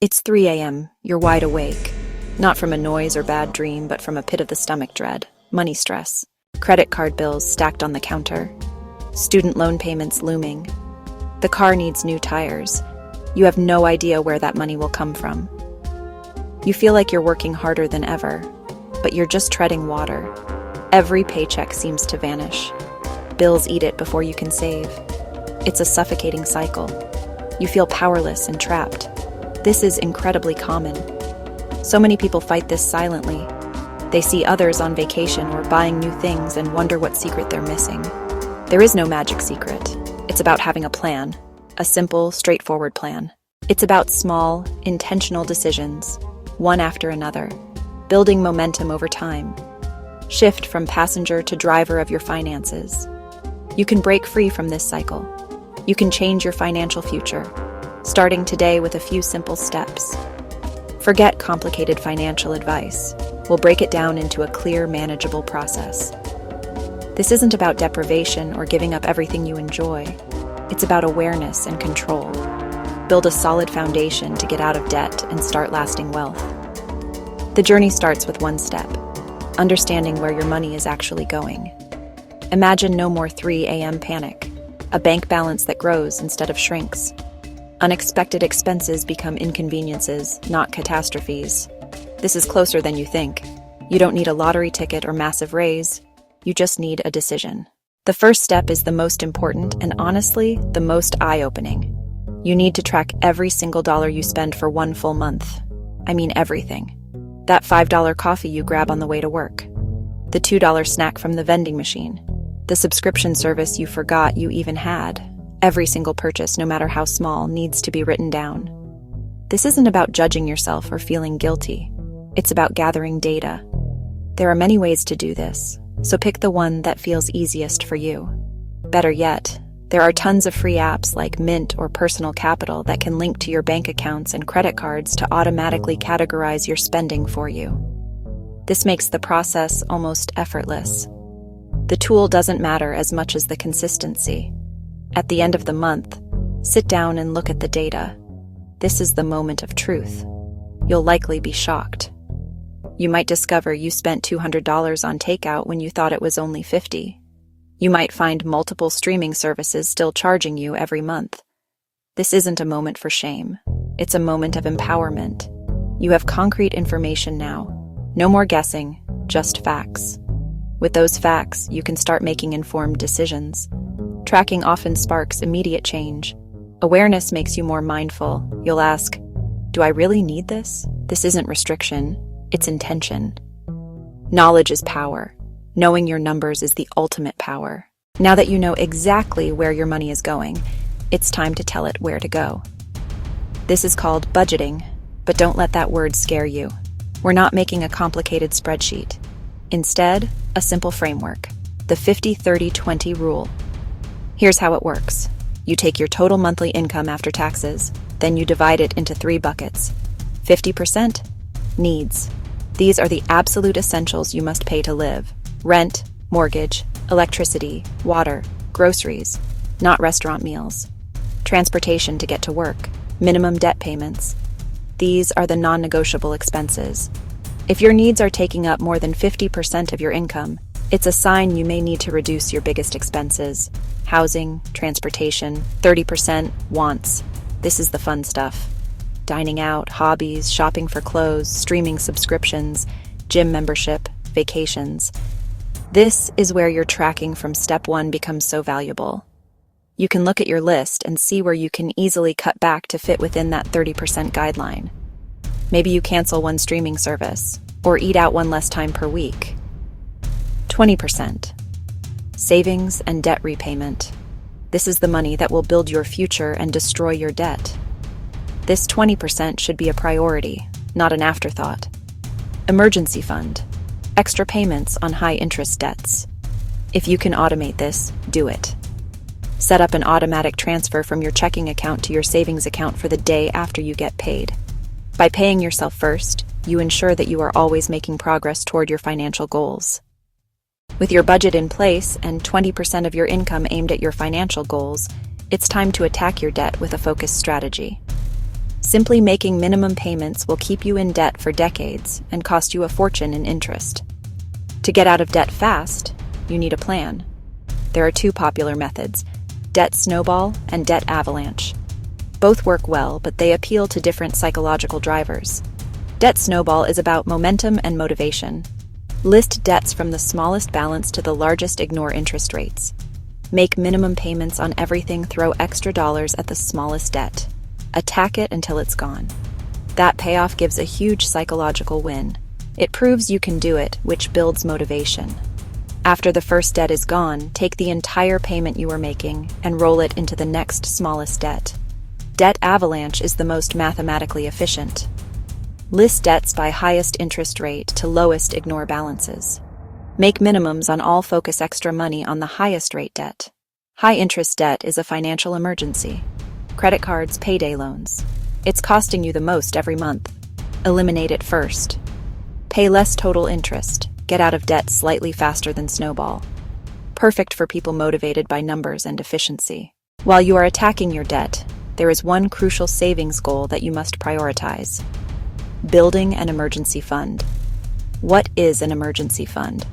It's 3 a.m. You're wide awake. Not from a noise or bad dream, but from a pit of the stomach dread. Money stress. Credit card bills stacked on the counter. Student loan payments looming. The car needs new tires. You have no idea where that money will come from. You feel like you're working harder than ever, but you're just treading water. Every paycheck seems to vanish. Bills eat it before you can save. It's a suffocating cycle. You feel powerless and trapped. This is incredibly common. So many people fight this silently. They see others on vacation or buying new things and wonder what secret they're missing. There is no magic secret. It's about having a plan, a simple, straightforward plan. It's about small, intentional decisions, one after another, building momentum over time. Shift from passenger to driver of your finances. You can break free from this cycle. You can change your financial future, starting today with a few simple steps. Forget complicated financial advice. We'll break it down into a clear, manageable process. This isn't about deprivation or giving up everything you enjoy. It's about awareness and control. Build a solid foundation to get out of debt and start lasting wealth. The journey starts with one step: understanding where your money is actually going. Imagine no more 3 a.m. panic, a bank balance that grows instead of shrinks. Unexpected expenses become inconveniences, not catastrophes. This is closer than you think. You don't need a lottery ticket or massive raise. You just need a decision. The first step is the most important and honestly, the most eye-opening. You need to track every single dollar you spend for one full month. I mean everything. That $5 coffee you grab on the way to work. The $2 snack from the vending machine. The subscription service you forgot you even had. Every single purchase, no matter how small, needs to be written down. This isn't about judging yourself or feeling guilty. It's about gathering data. There are many ways to do this, so pick the one that feels easiest for you. Better yet, there are tons of free apps like Mint or Personal Capital that can link to your bank accounts and credit cards to automatically categorize your spending for you. This makes the process almost effortless. The tool doesn't matter as much as the consistency. At the end of the month, sit down and look at the data. This is the moment of truth. You'll likely be shocked. You might discover you spent $200 on takeout when you thought it was only $50. You might find multiple streaming services still charging you every month. This isn't a moment for shame. It's a moment of empowerment. You have concrete information now. No more guessing, just facts. With those facts, you can start making informed decisions. Tracking often sparks immediate change. Awareness makes you more mindful. You'll ask, do I really need this? This isn't restriction, it's intention. Knowledge is power. Knowing your numbers is the ultimate power. Now that you know exactly where your money is going, it's time to tell it where to go. This is called budgeting, but don't let that word scare you. We're not making a complicated spreadsheet. Instead, a simple framework, the 50-30-20 rule. Here's how it works. You take your total monthly income after taxes, then you divide it into 3 buckets. 50%, needs. These are the absolute essentials you must pay to live. Rent, mortgage, electricity, water, groceries, not restaurant meals. Transportation to get to work, minimum debt payments. These are the non-negotiable expenses. If your needs are taking up more than 50% of your income, it's a sign you may need to reduce your biggest expenses. Housing, transportation, 30% wants. This is the fun stuff. Dining out, hobbies, shopping for clothes, streaming subscriptions, gym membership, vacations. This is where your tracking from step 1 becomes so valuable. You can look at your list and see where you can easily cut back to fit within that 30% guideline. Maybe you cancel one streaming service, or eat out one less time per week. 20%. Savings and debt repayment. This is the money that will build your future and destroy your debt. This 20% should be a priority, not an afterthought. Emergency fund. Extra payments on high-interest debts. If you can automate this, do it. Set up an automatic transfer from your checking account to your savings account for the day after you get paid. By paying yourself first, you ensure that you are always making progress toward your financial goals. With your budget in place and 20% of your income aimed at your financial goals, it's time to attack your debt with a focused strategy. Simply making minimum payments will keep you in debt for decades and cost you a fortune in interest. To get out of debt fast, you need a plan. There are two popular methods: debt snowball and debt avalanche. Both work well, but they appeal to different psychological drivers. Debt snowball is about momentum and motivation. List debts from the smallest balance to the largest, ignore interest rates. Make minimum payments on everything, throw extra dollars at the smallest debt. Attack it until it's gone. That payoff gives a huge psychological win. It proves you can do it, which builds motivation. After the first debt is gone, take the entire payment you were making and roll it into the next smallest debt. Debt avalanche is the most mathematically efficient. List debts by highest interest rate to lowest, ignore balances. Make minimums on all, focus extra money on the highest rate debt. High interest debt is a financial emergency. Credit cards, payday loans. It's costing you the most every month. Eliminate it first. Pay less total interest. Get out of debt slightly faster than snowball. Perfect for people motivated by numbers and efficiency. While you are attacking your debt, there is one crucial savings goal that you must prioritize: building an emergency fund. What is an emergency fund?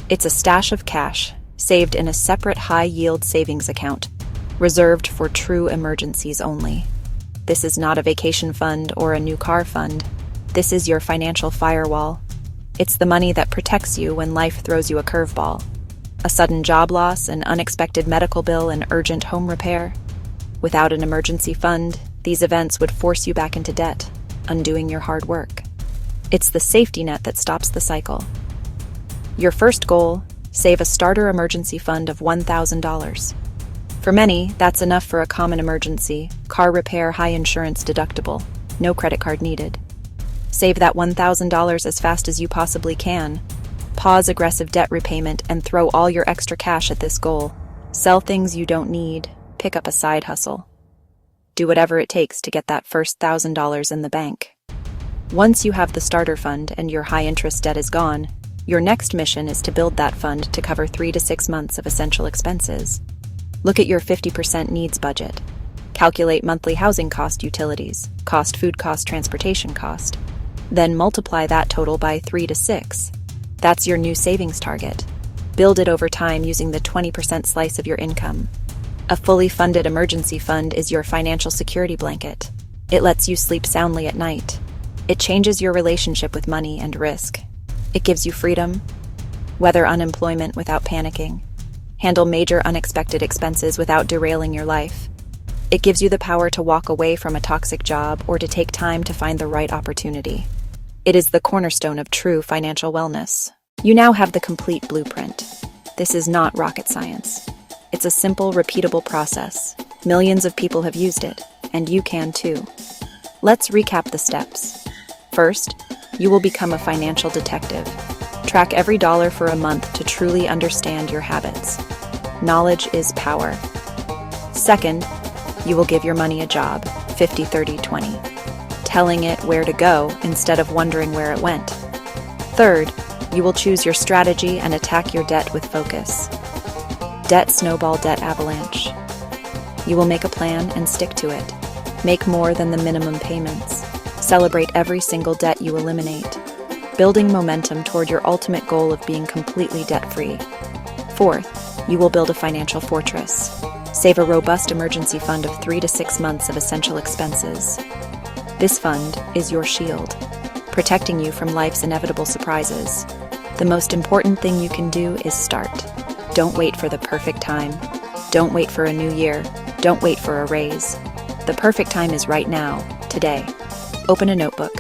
It's a stash of cash saved in a separate high-yield savings account, reserved for true emergencies only. This is not a vacation fund or a new car fund. This is your financial firewall. It's the money that protects you when life throws you a curveball. A sudden job loss, an unexpected medical bill, an urgent home repair. Without an emergency fund, these events would force you back into debt, undoing your hard work. It's the safety net that stops the cycle. Your first goal: save a starter emergency fund of $1,000. For many, that's enough for a common emergency: car repair, high insurance deductible, no credit card needed. Save that $1,000 as fast as you possibly can. Pause aggressive debt repayment and throw all your extra cash at this goal. Sell things you don't need, pick up a side hustle. Do whatever it takes to get that first $1,000 in the bank. Once you have the starter fund and your high-interest debt is gone, your next mission is to build that fund to cover 3 to 6 months of essential expenses. Look at your 50% needs budget. Calculate monthly housing cost, utilities, cost, food cost, transportation cost. Then multiply that total by 3 to 6. That's your new savings target. Build it over time using the 20% slice of your income. A fully funded emergency fund is your financial security blanket. It lets you sleep soundly at night. It changes your relationship with money and risk. It gives you freedom. Weather unemployment without panicking. Handle major unexpected expenses without derailing your life. It gives you the power to walk away from a toxic job or to take time to find the right opportunity. It is the cornerstone of true financial wellness. You now have the complete blueprint. This is not rocket science. It's a simple, repeatable process. Millions of people have used it, and you can too. Let's recap the steps. First, you will become a financial detective. Track every dollar for a month to truly understand your habits. Knowledge is power. Second, you will give your money a job, 50-30-20, telling it where to go instead of wondering where it went. Third, you will choose your strategy and attack your debt with focus. Debt snowball, debt avalanche. You will make a plan and stick to it. Make more than the minimum payments. Celebrate every single debt you eliminate, building momentum toward your ultimate goal of being completely debt-free. Fourth, you will build a financial fortress. Save a robust emergency fund of 3 to 6 months of essential expenses. This fund is your shield, protecting you from life's inevitable surprises. The most important thing you can do is start. Don't wait for the perfect time. Don't wait for a new year. Don't wait for a raise. The perfect time is right now, today. Open a notebook,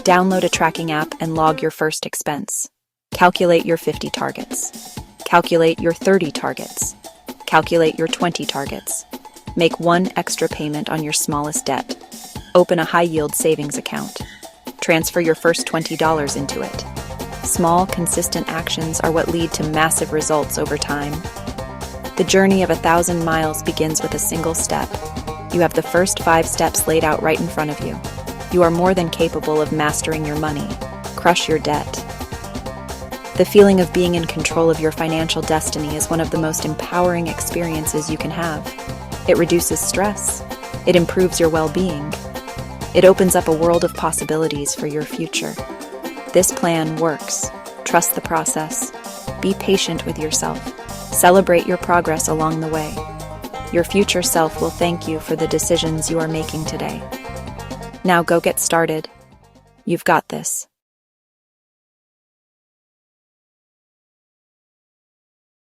download a tracking app, and log your first expense. Calculate your 50 targets. Calculate your 30 targets. Calculate your 20 targets. Make one extra payment on your smallest debt. Open a high-yield savings account. Transfer your first $20 into it. Small, consistent actions are what lead to massive results over time. The journey of 1,000 miles begins with a single step. You have the first 5 steps laid out right in front of you. You are more than capable of mastering your money. Crush your debt. The feeling of being in control of your financial destiny is one of the most empowering experiences you can have. It reduces stress. It improves your well-being. It opens up a world of possibilities for your future. This plan works. Trust the process. Be patient with yourself. Celebrate your progress along the way. Your future self will thank you for the decisions you are making today. Now go get started. You've got this.